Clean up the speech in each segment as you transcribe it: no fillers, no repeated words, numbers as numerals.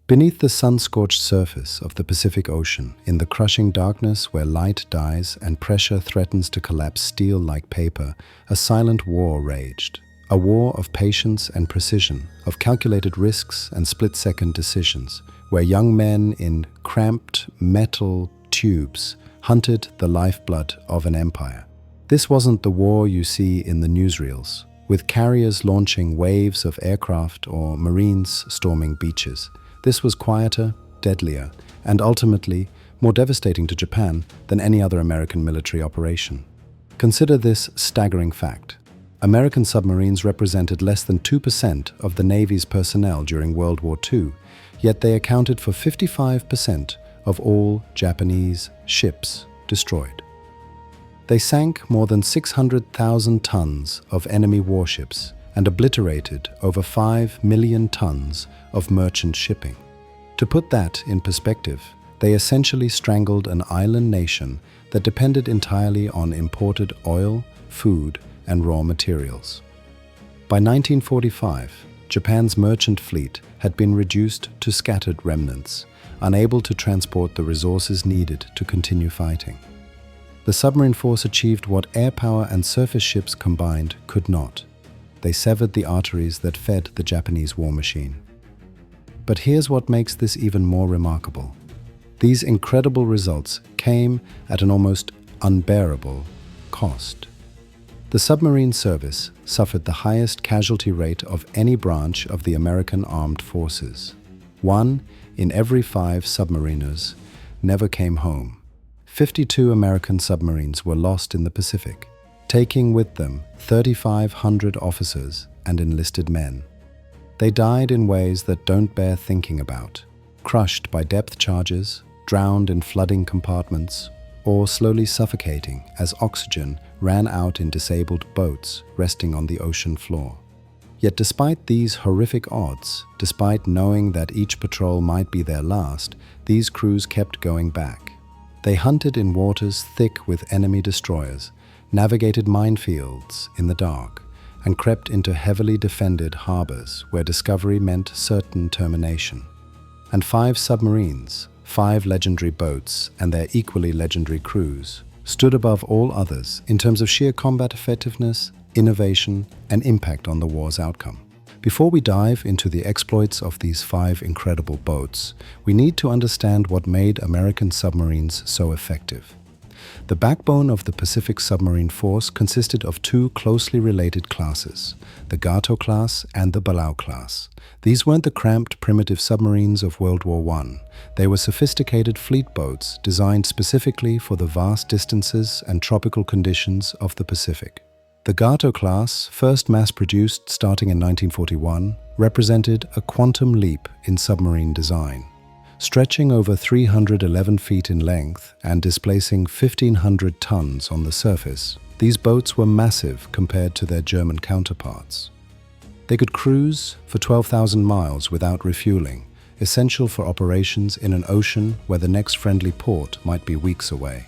Beneath the sun-scorched surface of the Pacific Ocean, in the crushing darkness where light dies and pressure threatens to collapse steel like paper, a silent war raged. A war of patience and precision, of calculated risks and split-second decisions, where young men in cramped metal tubes hunted the lifeblood of an empire. This wasn't the war you see in the newsreels, with carriers launching waves of aircraft or marines storming beaches. This was quieter, deadlier, and ultimately more devastating to Japan than any other American military operation. Consider this staggering fact. American submarines represented less than 2% of the Navy's personnel during World War II, yet they accounted for 55% of all Japanese ships destroyed. They sank more than 600,000 tons of enemy warships and obliterated over 5 million tons of merchant shipping. To put that in perspective, they essentially strangled an island nation that depended entirely on imported oil, food, and raw materials. By 1945, Japan's merchant fleet had been reduced to scattered remnants, unable to transport the resources needed to continue fighting. The submarine force achieved what air power and surface ships combined could not. They severed the arteries that fed the Japanese war machine. But here's what makes this even more remarkable. These incredible results came at an almost unbearable cost. The submarine service suffered the highest casualty rate of any branch of the American armed forces. 1 in every 5 submariners never came home. 52 American submarines were lost in the Pacific, taking with them 3,500 officers and enlisted men. They died in ways that don't bear thinking about, crushed by depth charges, drowned in flooding compartments, or slowly suffocating as oxygen ran out in disabled boats resting on the ocean floor. Yet despite these horrific odds, despite knowing that each patrol might be their last, these crews kept going back. They hunted in waters thick with enemy destroyers, navigated minefields in the dark, and crept into heavily defended harbors where discovery meant certain termination. And 5 submarines, 5 legendary boats, and their equally legendary crews stood above all others in terms of sheer combat effectiveness, innovation, and impact on the war's outcome. Before we dive into the exploits of these 5 incredible boats, we need to understand what made American submarines so effective. The backbone of the Pacific Submarine Force consisted of 2 closely related classes, the Gato class and the Balao class. These weren't the cramped, primitive submarines of World War I. They were sophisticated fleet boats designed specifically for the vast distances and tropical conditions of the Pacific. The Gato class, first mass-produced starting in 1941, represented a quantum leap in submarine design. Stretching over 311 feet in length and displacing 1,500 tons on the surface, these boats were massive compared to their German counterparts. They could cruise for 12,000 miles without refueling, essential for operations in an ocean where the next friendly port might be weeks away.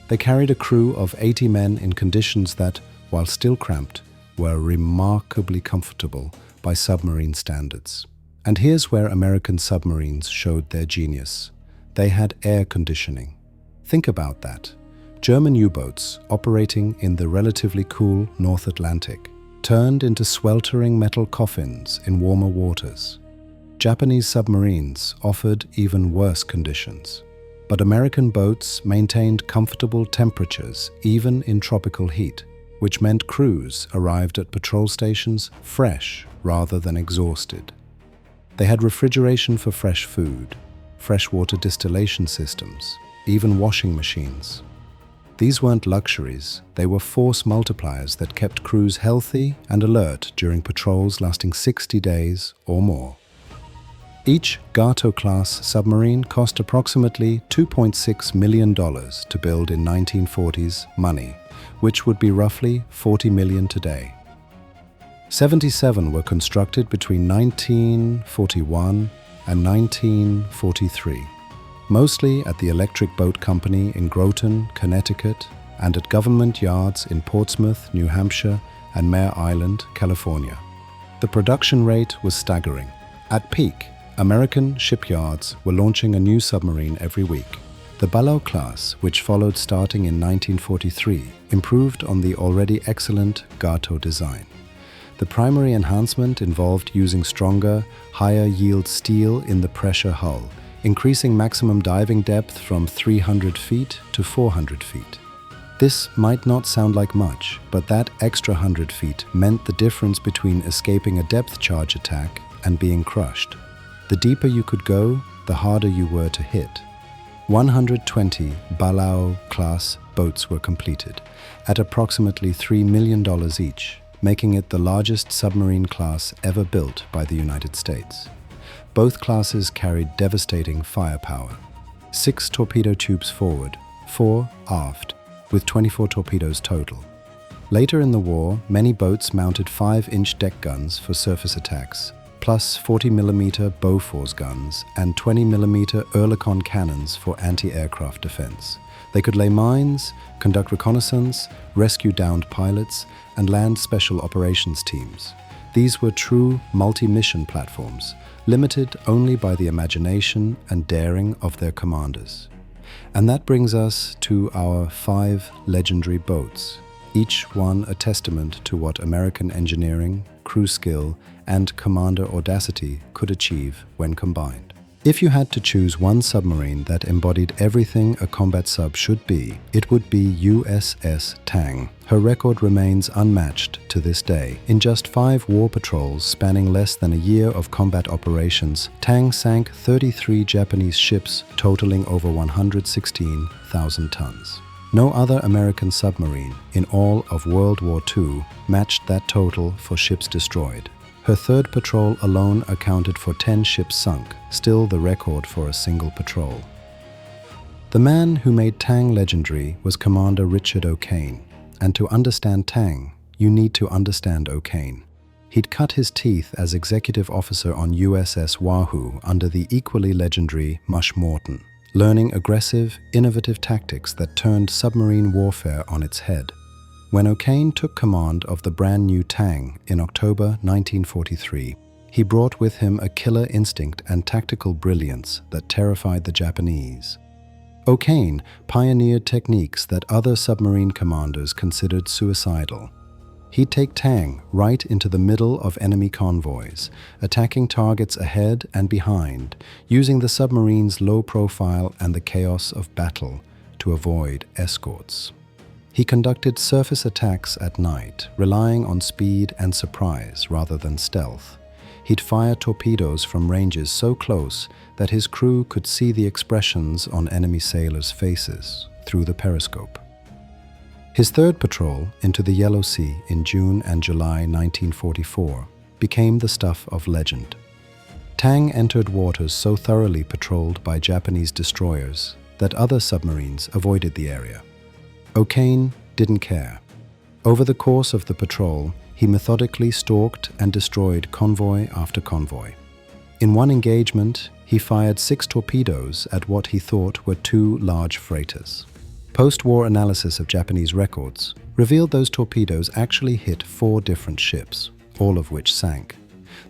They carried a crew of 80 men in conditions that, while still cramped, were remarkably comfortable by submarine standards. And here's where American submarines showed their genius. They had air conditioning. Think about that. German U-boats operating in the relatively cool North Atlantic turned into sweltering metal coffins in warmer waters. Japanese submarines offered even worse conditions. But American boats maintained comfortable temperatures even in tropical heat, which meant crews arrived at patrol stations fresh rather than exhausted. They had refrigeration for fresh food, freshwater distillation systems, even washing machines. These weren't luxuries, they were force multipliers that kept crews healthy and alert during patrols lasting 60 days or more. Each Gato-class submarine cost approximately $2.6 million to build in 1940s money, which would be roughly $40 million today. 77 were constructed between 1941 and 1943, mostly at the Electric Boat Company in Groton, Connecticut, and at government yards in Portsmouth, New Hampshire, and Mare Island, California. The production rate was staggering. At peak, American shipyards were launching a new submarine every week. The Balao class, which followed starting in 1943, improved on the already excellent Gato design. The primary enhancement involved using stronger, higher-yield steel in the pressure hull, increasing maximum diving depth from 300 feet to 400 feet. This might not sound like much, but that extra 100 feet meant the difference between escaping a depth charge attack and being crushed. The deeper you could go, the harder you were to hit. 120 Balao-class boats were completed, at approximately $3 million each, making it the largest submarine class ever built by the United States. Both classes carried devastating firepower. 6 torpedo tubes forward, 4 aft, with 24 torpedoes total. Later in the war, many boats mounted 5-inch deck guns for surface attacks, plus 40mm Bofors guns and 20mm Oerlikon cannons for anti-aircraft defense. They could lay mines, conduct reconnaissance, rescue downed pilots, and land special operations teams. These were true multi-mission platforms, limited only by the imagination and daring of their commanders. And that brings us to our 5 legendary boats, each one a testament to what American engineering, crew skill, and commander audacity could achieve when combined. If you had to choose one submarine that embodied everything a combat sub should be, it would be USS Tang. Her record remains unmatched to this day. In just 5 war patrols spanning less than a year of combat operations, Tang sank 33 Japanese ships totaling over 116,000 tons. No other American submarine in all of World War II matched that total for ships destroyed. Her 3rd patrol alone accounted for 10 ships sunk, still the record for a single patrol. The man who made Tang legendary was Commander Richard O'Kane, and to understand Tang, you need to understand O'Kane. He'd cut his teeth as executive officer on USS Wahoo under the equally legendary Mush Morton, learning aggressive, innovative tactics that turned submarine warfare on its head. When O'Kane took command of the brand new Tang in October 1943, he brought with him a killer instinct and tactical brilliance that terrified the Japanese. O'Kane pioneered techniques that other submarine commanders considered suicidal. He'd take Tang right into the middle of enemy convoys, attacking targets ahead and behind, using the submarine's low profile and the chaos of battle to avoid escorts. He conducted surface attacks at night, relying on speed and surprise rather than stealth. He'd fire torpedoes from ranges so close that his crew could see the expressions on enemy sailors' faces through the periscope. His 3rd patrol into the Yellow Sea in June and July 1944 became the stuff of legend. Tang entered waters so thoroughly patrolled by Japanese destroyers that other submarines avoided the area. O'Kane didn't care. Over the course of the patrol, he methodically stalked and destroyed convoy after convoy. In one engagement, he fired 6 torpedoes at what he thought were 2 large freighters. Post-war analysis of Japanese records revealed those torpedoes actually hit 4 different ships, all of which sank.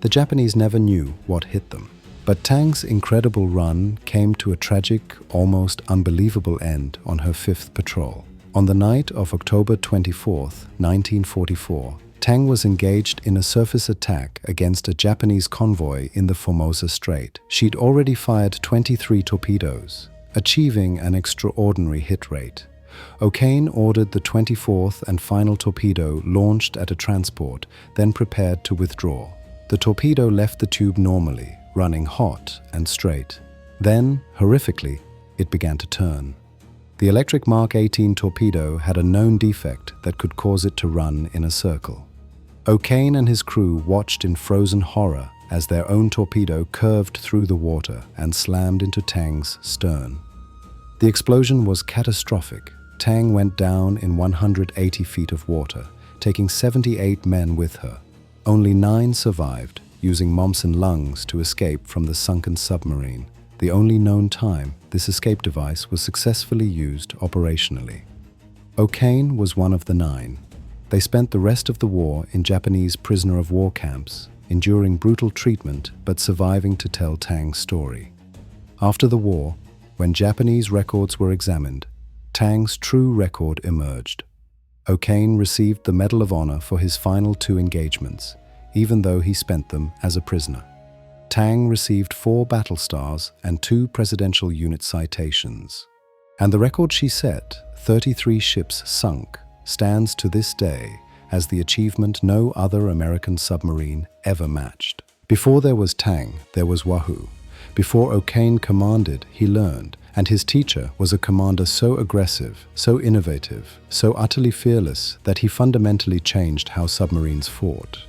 The Japanese never knew what hit them. But Tang's incredible run came to a tragic, almost unbelievable end on her 5th patrol. On the night of October 24, 1944, Tang was engaged in a surface attack against a Japanese convoy in the Formosa Strait. She'd already fired 23 torpedoes, achieving an extraordinary hit rate. O'Kane ordered the 24th and final torpedo launched at a transport, then prepared to withdraw. The torpedo left the tube normally, running hot and straight. Then, horrifically, it began to turn. The electric Mark 18 torpedo had a known defect that could cause it to run in a circle. O'Kane and his crew watched in frozen horror as their own torpedo curved through the water and slammed into Tang's stern. The explosion was catastrophic. Tang went down in 180 feet of water, taking 78 men with her. Only 9 survived, using Momsen lungs to escape from the sunken submarine, the only known time this escape device was successfully used operationally. O'Kane was one of the 9. They spent the rest of the war in Japanese prisoner-of-war camps, enduring brutal treatment but surviving to tell Tang's story. After the war, when Japanese records were examined, Tang's true record emerged. O'Kane received the Medal of Honor for his final 2 engagements, even though he spent them as a prisoner. Tang received 4 battle stars and 2 Presidential Unit citations. And the record she set, 33 ships sunk, stands to this day as the achievement no other American submarine ever matched. Before there was Tang, there was Wahoo. Before O'Kane commanded, he learned, and his teacher was a commander so aggressive, so innovative, so utterly fearless that he fundamentally changed how submarines fought.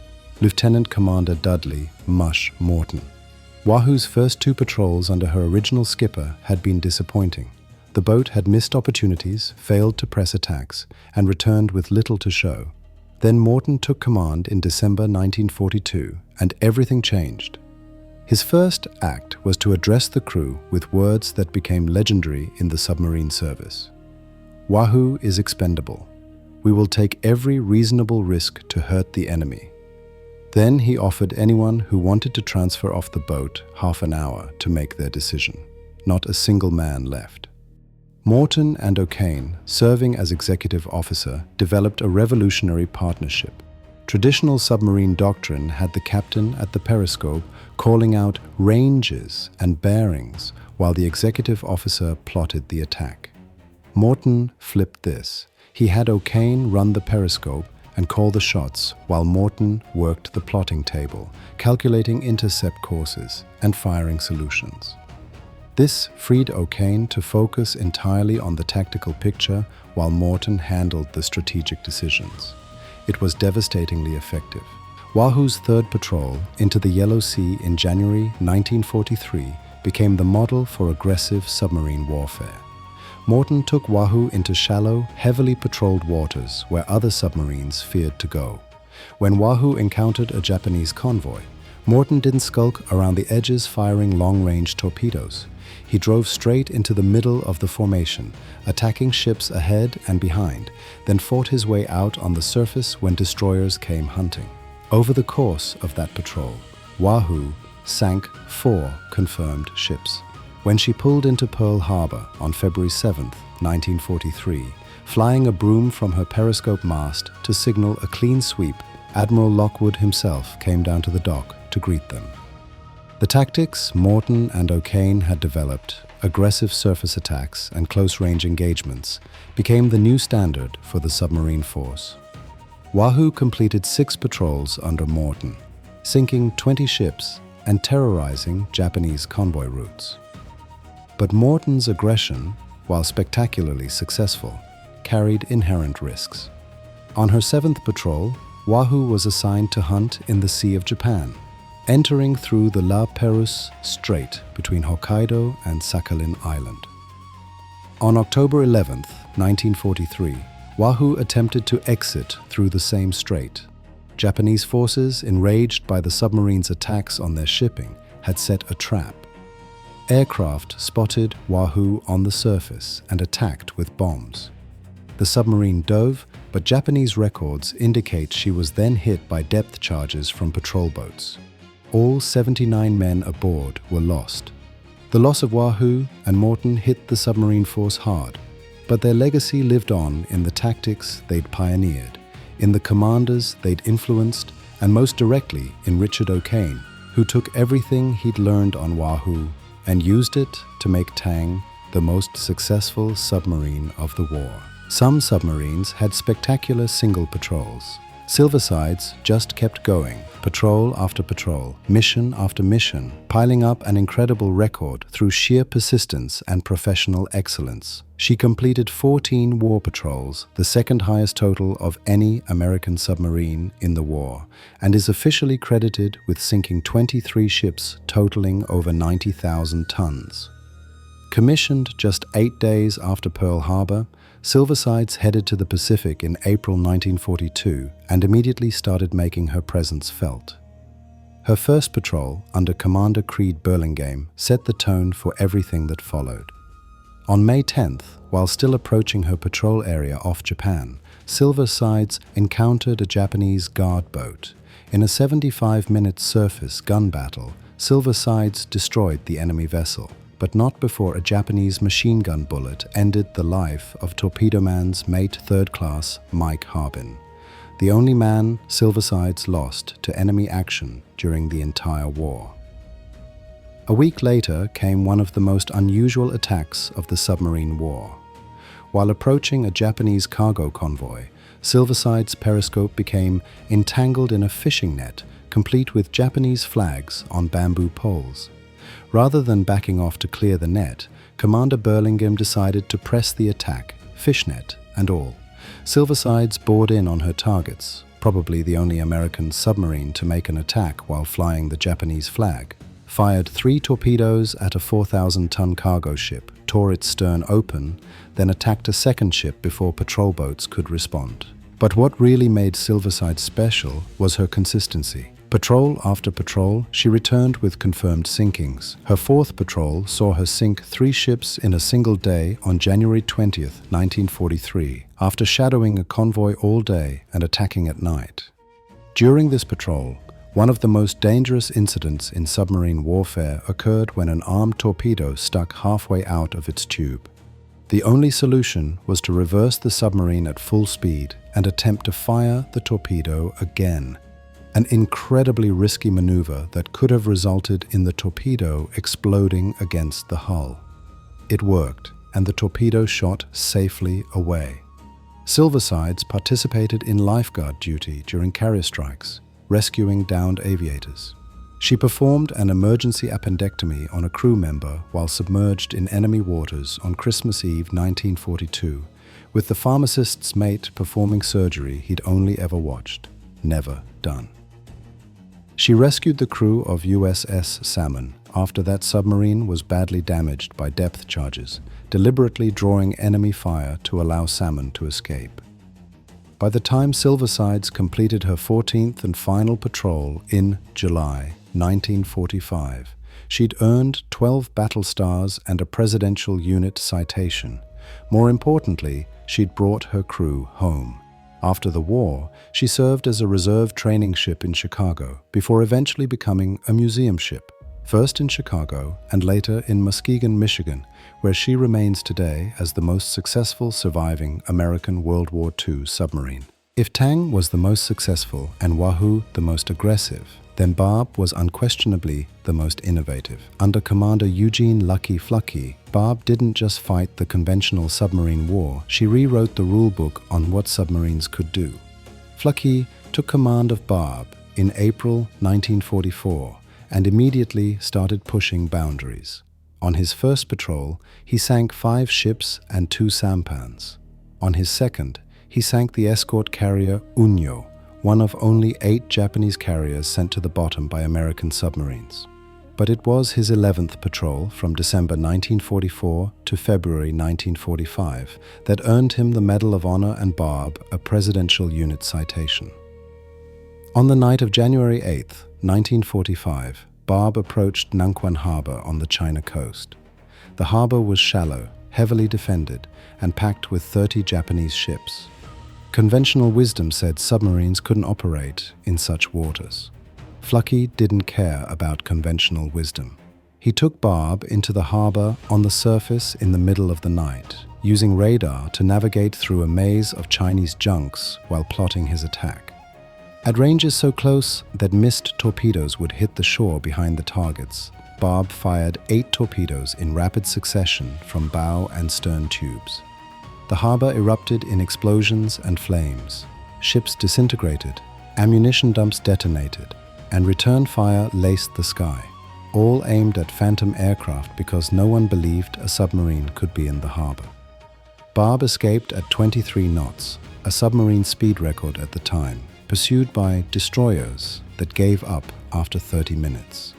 Lieutenant Commander Dudley "Mush" Morton. Wahoo's first 2 patrols under her original skipper had been disappointing. The boat had missed opportunities, failed to press attacks, and returned with little to show. Then Morton took command in December 1942, and everything changed. His first act was to address the crew with words that became legendary in the submarine service. "Wahoo is expendable. We will take every reasonable risk to hurt the enemy." Then he offered anyone who wanted to transfer off the boat half an hour to make their decision. Not a single man left. Morton and O'Kane, serving as executive officer, developed a revolutionary partnership. Traditional submarine doctrine had the captain at the periscope calling out ranges and bearings while the executive officer plotted the attack. Morton flipped this. He had O'Kane run the periscope and call the shots while Morton worked the plotting table, calculating intercept courses and firing solutions. This freed O'Kane to focus entirely on the tactical picture while Morton handled the strategic decisions. It was devastatingly effective. Wahoo's 3rd patrol into the Yellow Sea in January 1943 became the model for aggressive submarine warfare. Morton took Wahoo into shallow, heavily patrolled waters where other submarines feared to go. When Wahoo encountered a Japanese convoy, Morton didn't skulk around the edges firing long-range torpedoes. He drove straight into the middle of the formation, attacking ships ahead and behind, then fought his way out on the surface when destroyers came hunting. Over the course of that patrol, Wahoo sank 4 confirmed ships. When she pulled into Pearl Harbor on February 7, 1943, flying a broom from her periscope mast to signal a clean sweep, Admiral Lockwood himself came down to the dock to greet them. The tactics Morton and O'Kane had developed, aggressive surface attacks and close-range engagements, became the new standard for the submarine force. Wahoo completed 6 patrols under Morton, sinking 20 ships and terrorizing Japanese convoy routes. But Morton's aggression, while spectacularly successful, carried inherent risks. On her 7th patrol, Wahoo was assigned to hunt in the Sea of Japan, entering through the La Pérouse Strait between Hokkaido and Sakhalin Island. On October 11, 1943, Wahoo attempted to exit through the same strait. Japanese forces, enraged by the submarine's attacks on their shipping, had set a trap. Aircraft spotted Wahoo on the surface and attacked with bombs. The submarine dove, but Japanese records indicate she was then hit by depth charges from patrol boats. All 79 men aboard were lost. The loss of Wahoo and Morton hit the submarine force hard, but their legacy lived on in the tactics they'd pioneered, in the commanders they'd influenced, and most directly in Richard O'Kane, who took everything he'd learned on Wahoo and used it to make Tang the most successful submarine of the war. Some submarines had spectacular single patrols. Silversides just kept going, patrol after patrol, mission after mission, piling up an incredible record through sheer persistence and professional excellence. She completed 14 war patrols, the second highest total of any American submarine in the war, and is officially credited with sinking 23 ships totaling over 90,000 tons. Commissioned just 8 days after Pearl Harbor, Silversides headed to the Pacific in April 1942 and immediately started making her presence felt. Her first patrol, under Commander Creed Burlingame, set the tone for everything that followed. On May 10th, while still approaching her patrol area off Japan, Silversides encountered a Japanese guard boat. In a 75-minute surface gun battle, Silver Sides destroyed the enemy vessel, but not before a Japanese machine gun bullet ended the life of Torpedo Man's mate third class Mike Harbin, the only man Silver Sides lost to enemy action during the entire war. A week later came one of the most unusual attacks of the submarine war. While approaching a Japanese cargo convoy, Silver Sides' periscope became entangled in a fishing net, complete with Japanese flags on bamboo poles. Rather than backing off to clear the net, Commander Burlingame decided to press the attack, fishnet and all. Silver Sides bored in on her targets, probably the only American submarine to make an attack while flying the Japanese flag, fired 3 torpedoes at a 4,000-ton cargo ship, tore its stern open, then attacked a second ship before patrol boats could respond. But what really made Silver Sides special was her consistency. Patrol after patrol, she returned with confirmed sinkings. Her 4th patrol saw her sink 3 ships in a single day on January 20th, 1943, after shadowing a convoy all day and attacking at night. During this patrol, one of the most dangerous incidents in submarine warfare occurred when an armed torpedo stuck halfway out of its tube. The only solution was to reverse the submarine at full speed and attempt to fire the torpedo again. An incredibly risky maneuver that could have resulted in the torpedo exploding against the hull. It worked, and the torpedo shot safely away. Silver Sides participated in lifeguard duty during carrier strikes, rescuing downed aviators. She performed an emergency appendectomy on a crew member while submerged in enemy waters on Christmas Eve 1942, with the pharmacist's mate performing surgery he'd only ever watched, never done. She rescued the crew of USS Salmon after that submarine was badly damaged by depth charges, deliberately drawing enemy fire to allow Salmon to escape. By the time Silver Sides completed her 14th and final patrol in July 1945, she'd earned 12 battle stars and a Presidential Unit citation. More importantly, she'd brought her crew home. After the war, she served as a reserve training ship in Chicago, before eventually becoming a museum ship, first in Chicago and later in Muskegon, Michigan, where she remains today as the most successful surviving American World War II submarine. If Tang was the most successful and Wahoo the most aggressive, then Barb was unquestionably the most innovative. Under Commander Eugene Lucky Flucky, Barb didn't just fight the conventional submarine war, she rewrote the rulebook on what submarines could do. Flucky took command of Barb in April 1944 and immediately started pushing boundaries. On his first patrol, he sank 5 ships and 2 sampans. On his second, he sank the escort carrier Unyo, one of only 8 Japanese carriers sent to the bottom by American submarines. But it was his 11th patrol from December 1944 to February 1945 that earned him the Medal of Honor and Barb a Presidential Unit citation. On the night of January 8, 1945, Barb approached Nanquan Harbor on the China coast. The harbor was shallow, heavily defended, and packed with 30 Japanese ships. Conventional wisdom said submarines couldn't operate in such waters. Flucky didn't care about conventional wisdom. He took Barb into the harbor on the surface in the middle of the night, using radar to navigate through a maze of Chinese junks while plotting his attack. At ranges so close that missed torpedoes would hit the shore behind the targets, Barb fired 8 torpedoes in rapid succession from bow and stern tubes. The harbor erupted in explosions and flames. Ships disintegrated, ammunition dumps detonated, and return fire laced the sky, all aimed at phantom aircraft because no one believed a submarine could be in the harbor. Barb escaped at 23 knots, a submarine speed record at the time, pursued by destroyers that gave up after 30 minutes.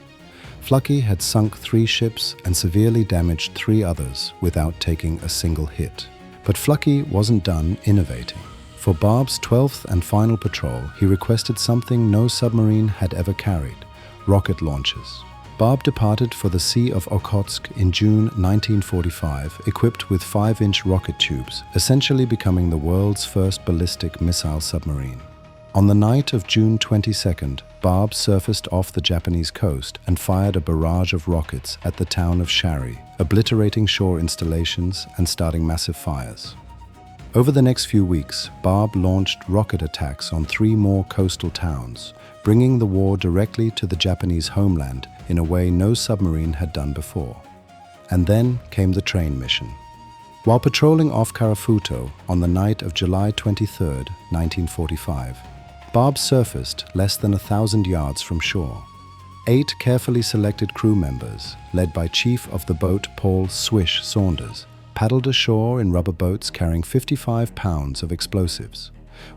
Flucky had sunk 3 ships and severely damaged 3 others without taking a single hit. But Flucky wasn't done innovating. For Barb's 12th and final patrol, he requested something no submarine had ever carried: rocket launchers. Barb departed for the Sea of Okhotsk in June 1945, equipped with 5-inch rocket tubes, essentially becoming the world's first ballistic missile submarine. On the night of June 22nd, Barb surfaced off the Japanese coast and fired a barrage of rockets at the town of Shari, obliterating shore installations and starting massive fires. Over the next few weeks, Barb launched rocket attacks on 3 more coastal towns, bringing the war directly to the Japanese homeland in a way no submarine had done before. And then came the train mission. While patrolling off Karafuto on the night of July 23, 1945, Barb surfaced less than 1,000 yards from shore. 8 carefully selected crew members, led by Chief of the boat Paul "Swish" Saunders, paddled ashore in rubber boats carrying 55 pounds of explosives,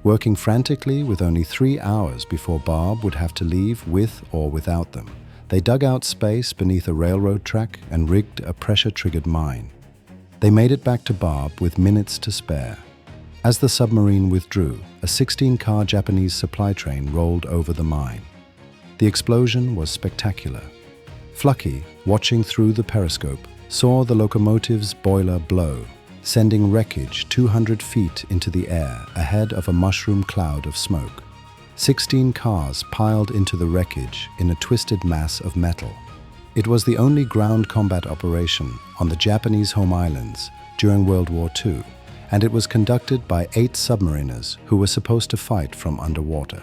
working frantically with only 3 hours before Barb would have to leave with or without them. They dug out space beneath a railroad track and rigged a pressure-triggered mine. They made it back to Barb with minutes to spare. As the submarine withdrew, a 16-car Japanese supply train rolled over the mine. The explosion was spectacular. Flucky, watching through the periscope, saw the locomotive's boiler blow, sending wreckage 200 feet into the air ahead of a mushroom cloud of smoke. 16 cars piled into the wreckage in a twisted mass of metal. It was the only ground combat operation on the Japanese home islands during World War II, and it was conducted by 8 submariners who were supposed to fight from underwater.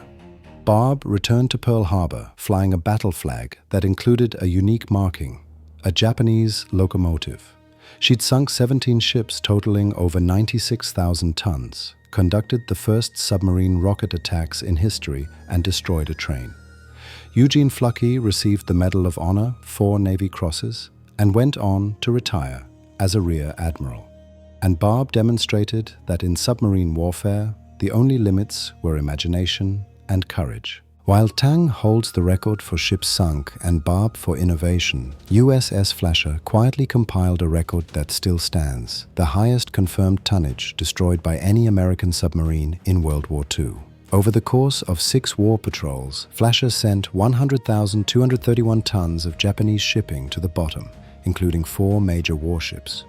Barb returned to Pearl Harbor flying a battle flag that included a unique marking, a Japanese locomotive. She'd sunk 17 ships totaling over 96,000 tons, conducted the first submarine rocket attacks in history, and destroyed a train. Eugene Flucky received the Medal of Honor, 4 Navy Crosses, and went on to retire as a Rear Admiral. And Barb demonstrated that in submarine warfare, the only limits were imagination and courage. While Tang holds the record for ships sunk and Barb for innovation, USS Flasher quietly compiled a record that still stands, the highest confirmed tonnage destroyed by any American submarine in World War II. Over the course of 6 war patrols, Flasher sent 100,231 tons of Japanese shipping to the bottom, including 4 major warships.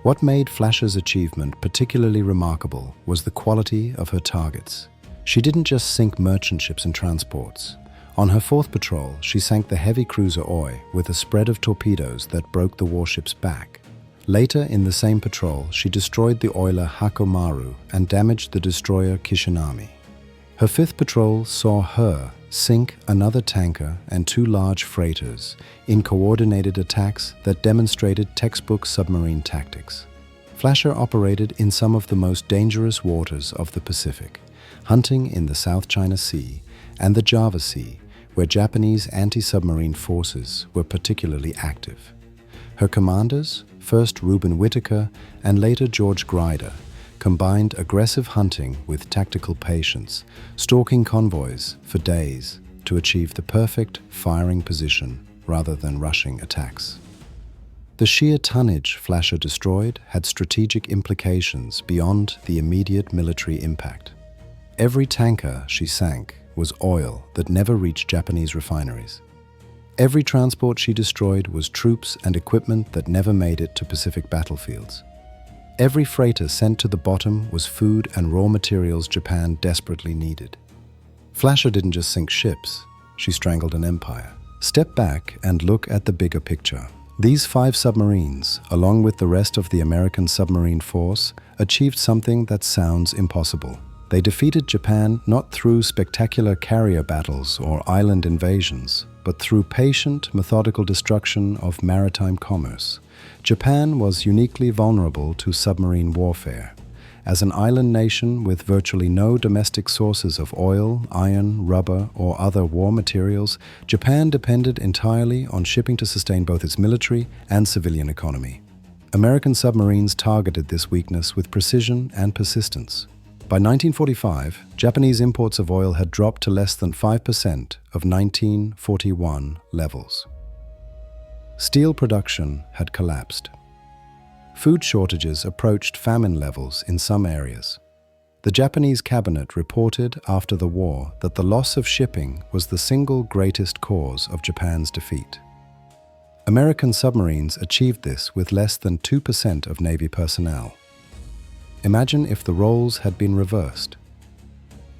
What made Flasher's achievement particularly remarkable was the quality of her targets. She didn't just sink merchant ships and transports. On her 4th patrol, she sank the heavy cruiser Oi with a spread of torpedoes that broke the warship's back. Later in the same patrol, she destroyed the oiler Hakomaru and damaged the destroyer Kishinami. Her 5th patrol saw her sink another tanker and 2 large freighters in coordinated attacks that demonstrated textbook submarine tactics. Flasher operated in some of the most dangerous waters of the Pacific, hunting in the South China Sea and the Java Sea, where Japanese anti-submarine forces were particularly active. Her commanders, first Reuben Whitaker and later George Grider, combined aggressive hunting with tactical patience, stalking convoys for days to achieve the perfect firing position rather than rushing attacks. The sheer tonnage Flasher destroyed had strategic implications beyond the immediate military impact. Every tanker she sank was oil that never reached Japanese refineries. Every transport she destroyed was troops and equipment that never made it to Pacific battlefields. Every freighter sent to the bottom was food and raw materials Japan desperately needed. Flasher didn't just sink ships, she strangled an empire. Step back and look at the bigger picture. These 5 submarines, along with the rest of the American submarine force, achieved something that sounds impossible. They defeated Japan not through spectacular carrier battles or island invasions, but through patient, methodical destruction of maritime commerce. Japan was uniquely vulnerable to submarine warfare. As an island nation with virtually no domestic sources of oil, iron, rubber, or other war materials, Japan depended entirely on shipping to sustain both its military and civilian economy. American submarines targeted this weakness with precision and persistence. By 1945, Japanese imports of oil had dropped to less than 5% of 1941 levels. Steel production had collapsed. Food shortages approached famine levels in some areas. The Japanese cabinet reported after the war that the loss of shipping was the single greatest cause of Japan's defeat. American submarines achieved this with less than 2% of Navy personnel. Imagine if the roles had been reversed.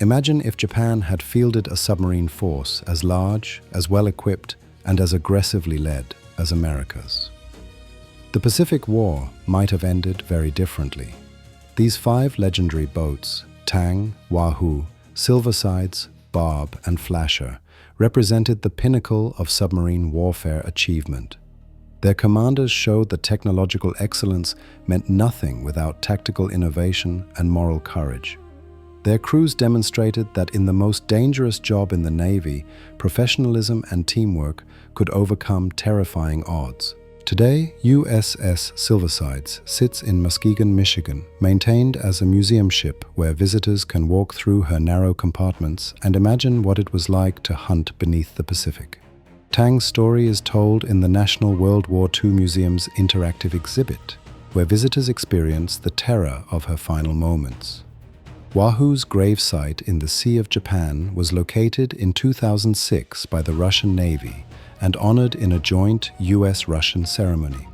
Imagine if Japan had fielded a submarine force as large, as well-equipped, and as aggressively led as America's. The Pacific War might have ended very differently. These 5 legendary boats, Tang, Wahoo, Silversides, Barb, and Flasher, represented the pinnacle of submarine warfare achievement. Their commanders showed that technological excellence meant nothing without tactical innovation and moral courage. Their crews demonstrated that in the most dangerous job in the Navy, professionalism and teamwork could overcome terrifying odds. Today, USS Silversides sits in Muskegon, Michigan, maintained as a museum ship where visitors can walk through her narrow compartments and imagine what it was like to hunt beneath the Pacific. Tang's story is told in the National World War II Museum's interactive exhibit, where visitors experience the terror of her final moments. Wahoo's gravesite in the Sea of Japan was located in 2006 by the Russian Navy and honored in a joint US-Russian ceremony.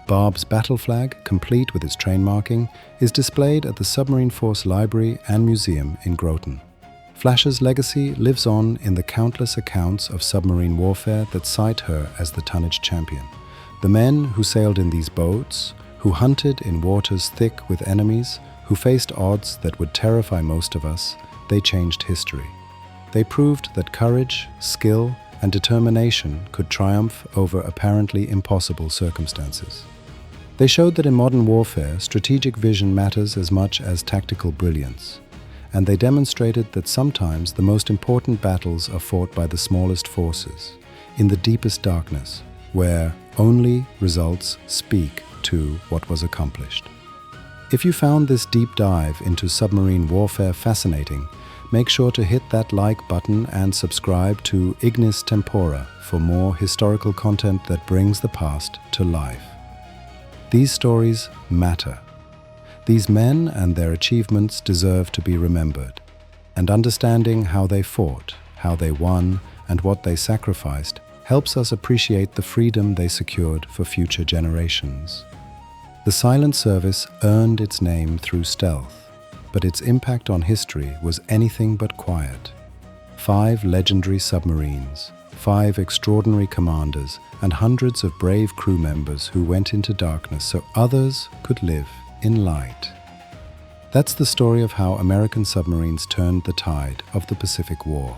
Barb's battle flag, complete with its train marking, is displayed at the Submarine Force Library and Museum in Groton. Flasher's legacy lives on in the countless accounts of submarine warfare that cite her as the tonnage champion. The men who sailed in these boats, who hunted in waters thick with enemies, who faced odds that would terrify most of us, they changed history. They proved that courage, skill, and determination could triumph over apparently impossible circumstances. They showed that in modern warfare, strategic vision matters as much as tactical brilliance, and they demonstrated that sometimes the most important battles are fought by the smallest forces, in the deepest darkness, where only results speak to what was accomplished. If you found this deep dive into submarine warfare fascinating, make sure to hit that like button and subscribe to Ignis Tempora for more historical content that brings the past to life. These stories matter. These men and their achievements deserve to be remembered, and understanding how they fought, how they won, and what they sacrificed helps us appreciate the freedom they secured for future generations. The silent service earned its name through stealth, but its impact on history was anything but quiet. 5 legendary submarines, 5 extraordinary commanders, and hundreds of brave crew members who went into darkness so others could live in light. That's the story of how American submarines turned the tide of the Pacific War.